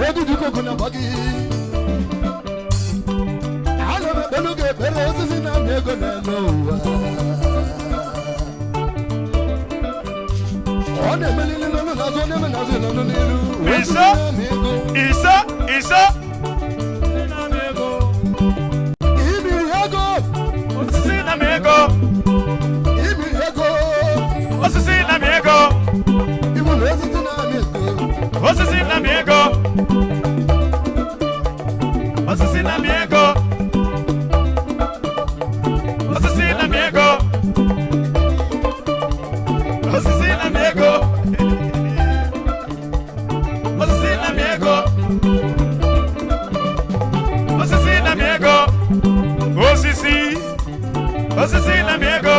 Edu De Coque na bagi. Ala me beluge perezi zina mego na loa. One melili lolo na zone me na zone no nilu. Isa. Zina mego. Ibi yego. Zina mego. Ibi yego. Zina mego. Ibu lezi zina mego. Zina mego. Assassina amigo. Assassina amigo. Assassina amigo. Assassina amigo. Assassina amigo. Oh Sisi. Assassina amigo.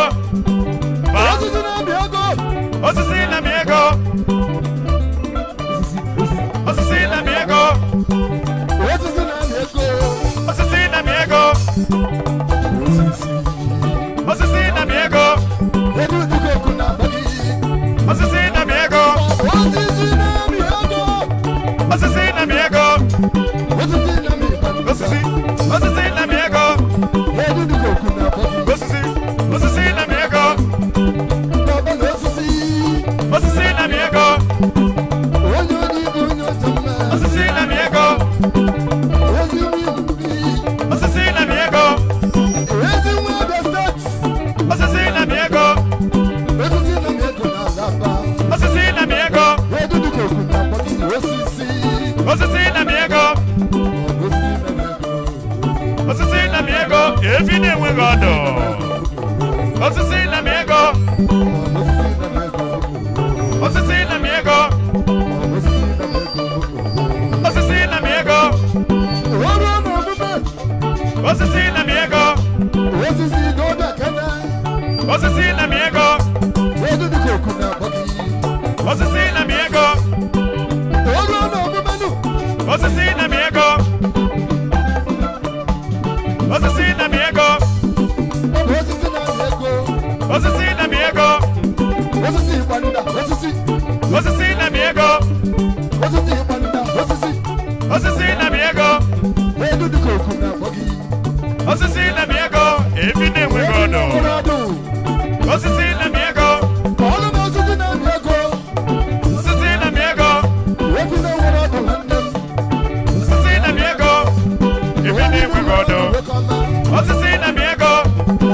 Assassina amigo. Assassina amigo. Assassina amigo. Assassina amigo. Assassina amigo. Edu De Coque na bagi. Assassina amigo. Assassina amigo. Assassina amigo. Edu De Coque na bagi. Assassina amigo. Assassina amigo. Assassina amigo. Assassina amigo. osisi na mi ego Olu no mumenu. osisi na mi ego osisi na mi ego Osisi na ego. osisi na mi ego Osisi kwanda. Osisi. osisi na mi ego Osisi kwanda. Osisi. osisi na mi ego Edu De Coque na bogi. osisi na mi ego ebi na-enwe godo osisi na mi ego Olu no osisi na ego. osisi na mi ego Ebi na wora do handem. osisi na mi ego ebi na-enwe godo osisi na mi ego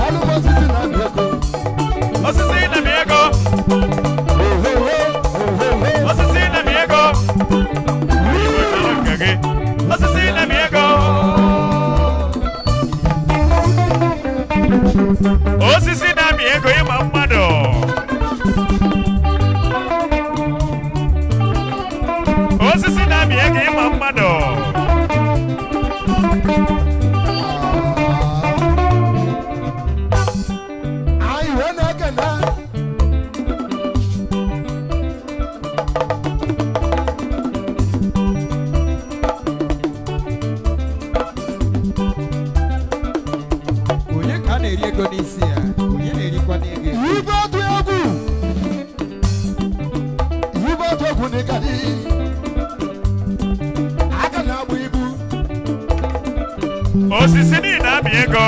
Olu osisi na ego. osisi na mi ego osisi na mi ego osisi na mi ego osisi na mi ego ịma mmadụ osisi na mi ego ịma mmadụ Ai wana kana. Onye ka na-eri ego n'isi ya? Onye na-erikwa n'ego? Ibe otu egwu. Ibe otu egwu ni kadi. Aka na-agba ibu. osisi niile amị ego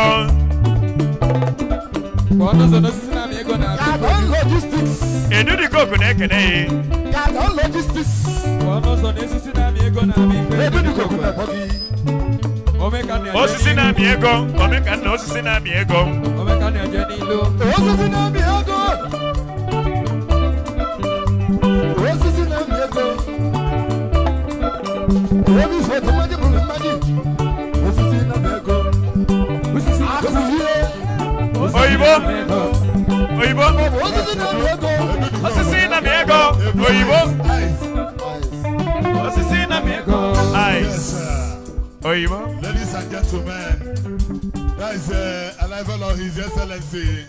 Ka ọ nọzọ n'osisi na-amị ego na-abịa. Kadon logistics. Edu De Coque na-ekene ya Kadon logistics. Ka ọ nọzọ n'osisi na-amị ego na-abịa ife. Edu De Coque na bogi. Omeka na-eje osisi n'ilu. na-amị ego omekanna osisi na-amị ego Omeka na-eje n'ilu. Osisi na-amị ego. Osisi na-amị ego. Obi foto mmadụ bụrụ mmadụ. Osisi na-amị ego. Osisi Akụzie. oyibo oyibo Osisi na-amị ego. osisi na-amị ego oyibo Ice. osisi na-amị ego ice oyibo Ladies and gentlemen, that is a level of His Excellency,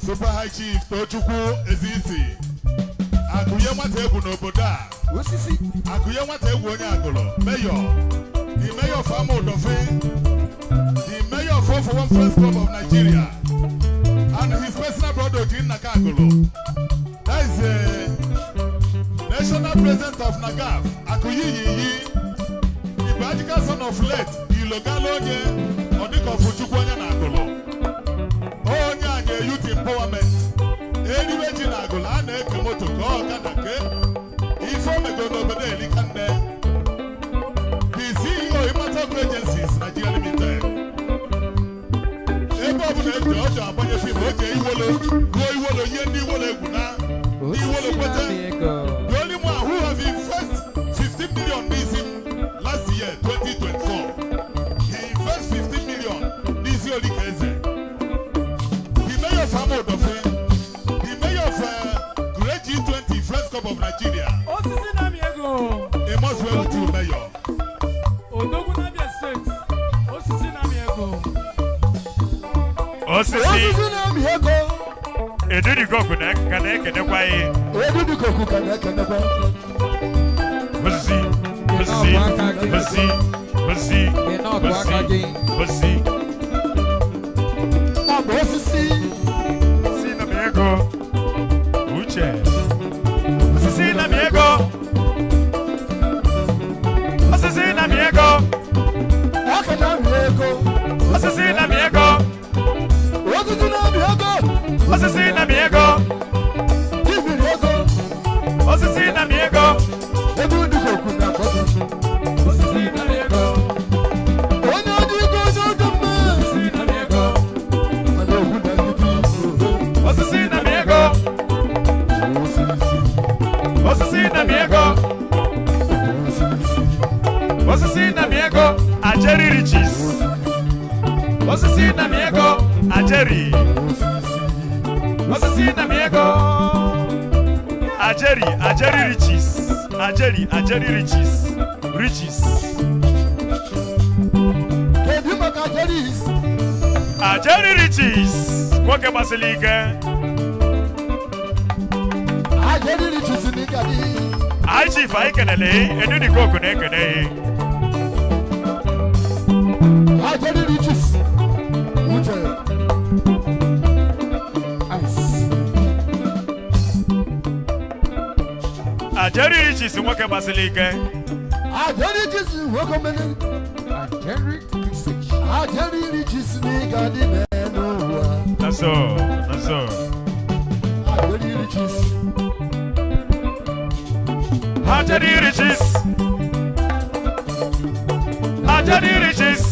Super High Chief Tochukwu Ezisi. Akụnye nwata egwu n'obodo a. osisi. Akụnye nwata egwu onye agụlọ. Mayor, the mayor of Amodofe, the mayor of 441 Friends Club of Nigeria, and his personal brother Ojin Nakagolo. That is the national president of Nagaf, Akuyi Yiyi. The practical son of late, Ilogalo onye Odiko Fuchukwu onye na-agụlụ. Onye a ga-youth empowerment. Eriwe ji na-agụlụ, a na-eke moto ka ọ ga na ke. Ife omego n'obodo elika nne. The CEO Imatọgụ Agencies Nigeria Limited. Ebe ọ bụla eji ọjọọ agbanye fim oge iwolo ruo iwolo ihe ndị iwolo egwu na ndị iwolo Osisi kwete. na-amị ego. The only one who have invest 15 million this last year, 2024. He invest 15 million this year, Olikeze. The mayor of Amodofe, the mayor of Great G20 Friends Club of Nigeria. Osisi na-amị ego. He must well with you, mayor. Odogwu na-abịa steeti. Osisi na-amị ego. osisi Osisi na-amị ego. Edu De Coque ka na-ekenekwa ya Edu De Coque ka na-ekenekwa. osisi osisi osisi osisi Ị na-ọdụ aka gị. osisi Ọ bụ osisi. osisi na-amị ego uche osisi na-amị ego osisi na-amị ego Aka na-amị ego. osisi na-amị ego Osisi na-amị ego. osisi na-amị ego Ibiri ego. osisi na-amị ego Edu De Coque na bogi. Osisi na-amị ego. Onye ọdị ego onye ọdị mma. Osisi na-amị ego. Mana okwu na ngidi. osisi na-amị ego osisi na-amị ego osisi na-amị ego ajeri riches osisi na-amị ego ajeri osisi na-amị ego ajeri riches ajeri riches Kedu maka Jeris? ajeri riches nwoke gbasiri ike Ajeri riches in Igadi. I chief I can Edu De Coque nekene. Ajeri riches. Uche. Ice. Ajeri riches nwoke basilike. Ajeri riches welcome. Ajeri riches. Ajeri riches in Igadi. That's all. That's all. Ajeri riches. Ajeri riches. Ajeri riches.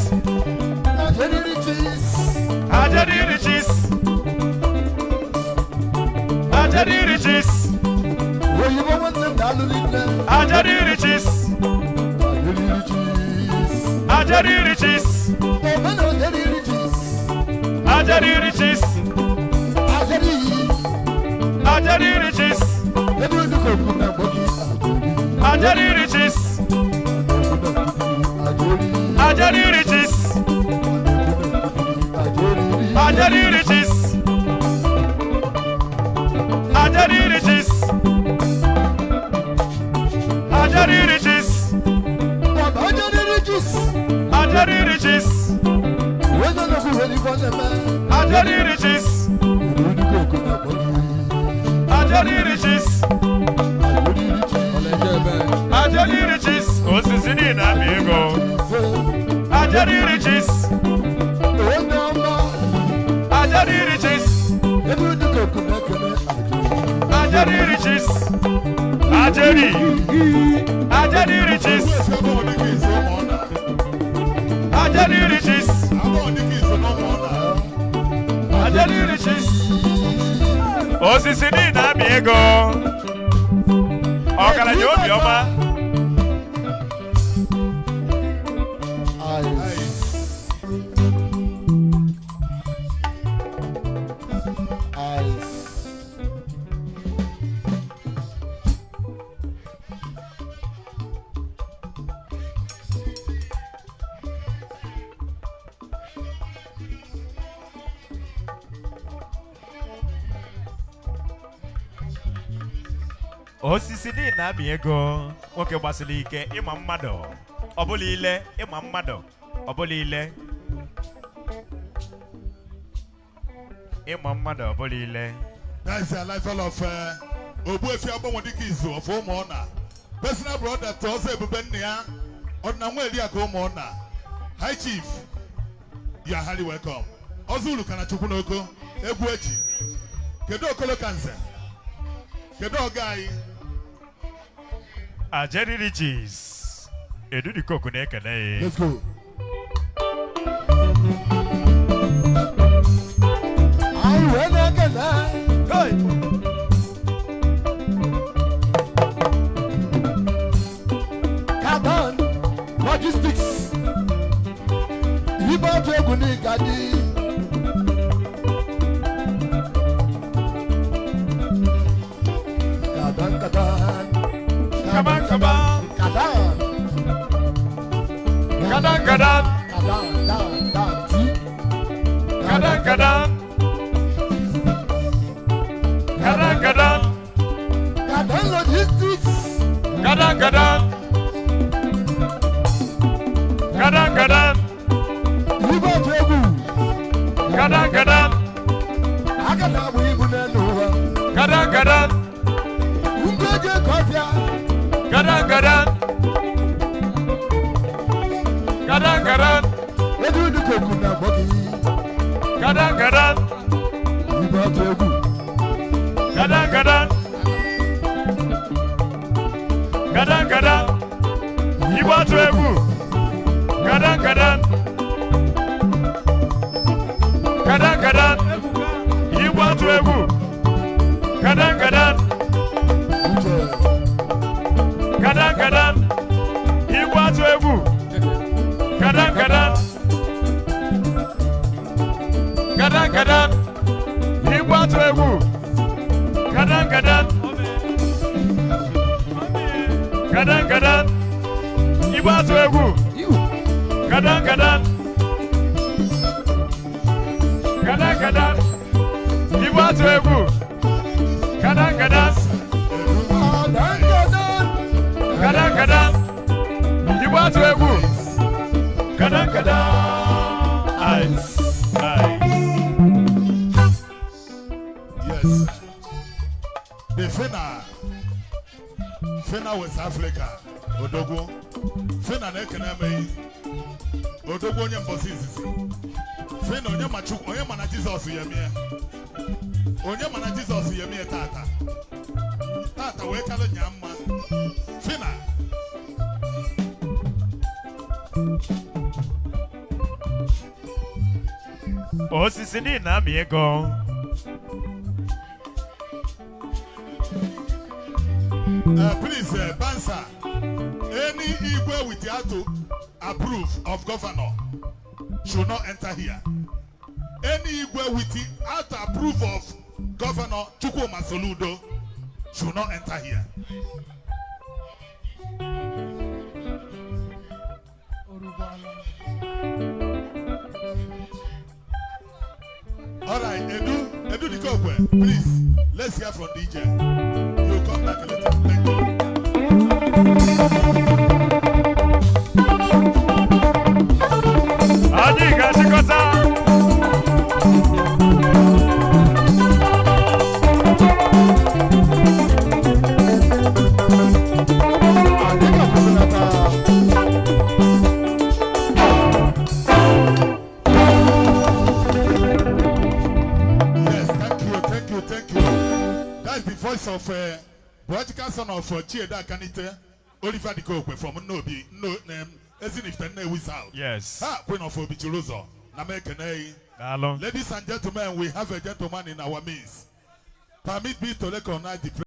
Ajeri riches. Ajeri riches. Ajeri riches. Where you want them down Ajeri riches. Ajeri riches. Ajeri riches. Ajeri riches. Ajeri riches. Edu De Coque Ajeri riches. Ajeri riches. Ajeri riches. Ajeri riches. Ajeri riches. Ajeri riches. Ajeri riches. Ajeri riches. Ajeri riches. Osisini na amigo. Ajeri riches. Ajeri riches. Ajeri riches. Ajeri. Ajeri riches. Ajeri riches. Ajeri riches. Osisini na amigo. Okara jobi oma. Osisi dị na-abị ego nwoke gbasiri ike ịma mmadụ ọbụla ile ịma mmadụ ọbụla ile ịma mmadụ ọbụla ile. That's the life of Obuefi Abomodikizu of Omona. Personal brother to us Ebubenia on Namwelia Komona. Hi Chief, you are highly welcome. Ozulu Kanachukunoko, Ebuechi, Kedo Kolo Cancer, Kedo Guy. Ajeri riches. Edu De Coque nekene. Let's go. I will Hey. Kadan Logistics. Iba Joguni Gadi. Kadan. Come on. Kadan. Kadan. Kadan Logistics. Kadan. Iba Jogu. Kadan. Agada Wibuneluwa. Kadan. Ungeje Kofia. Kadan. Edu De Coque na Bogi. Kadan. Iba Jogu. Kadan. Iba Jogu. Kadan. Iba Jogu. Kadan. Igbo atụ egwu. Kadan. Igbo atụ egwu. Kadan. Igbo atụ egwu. Kadan. Igbo atụ egwu. Kadan. Fina West Africa, Odogo. Fina Nekaname, Odogo Nyambosis. Fina Onyamachu, Onyamana Jesus Yamia. Onyamana Jesus Yamia Tata. Tata, where can Yamma? Fina. Osisi na mi ego. Please, Bansa, any Igbo with you to approve of governor should not enter here. Any Igbo with you to approve of Governor Chukwuma Soludo should not enter here. All right, Edu De Coque, please, let's hear from DJ. You'll come back later. Thank you. Adiga Chikosa. Voice of Boatica son of Chieda Kanite, Oliver De Coque from Nobi, no name, as in if the name is out. Yes. Queen of Obichulozo, Namekane. Ladies and gentlemen, we have a gentleman in our midst. Permit me to recognize the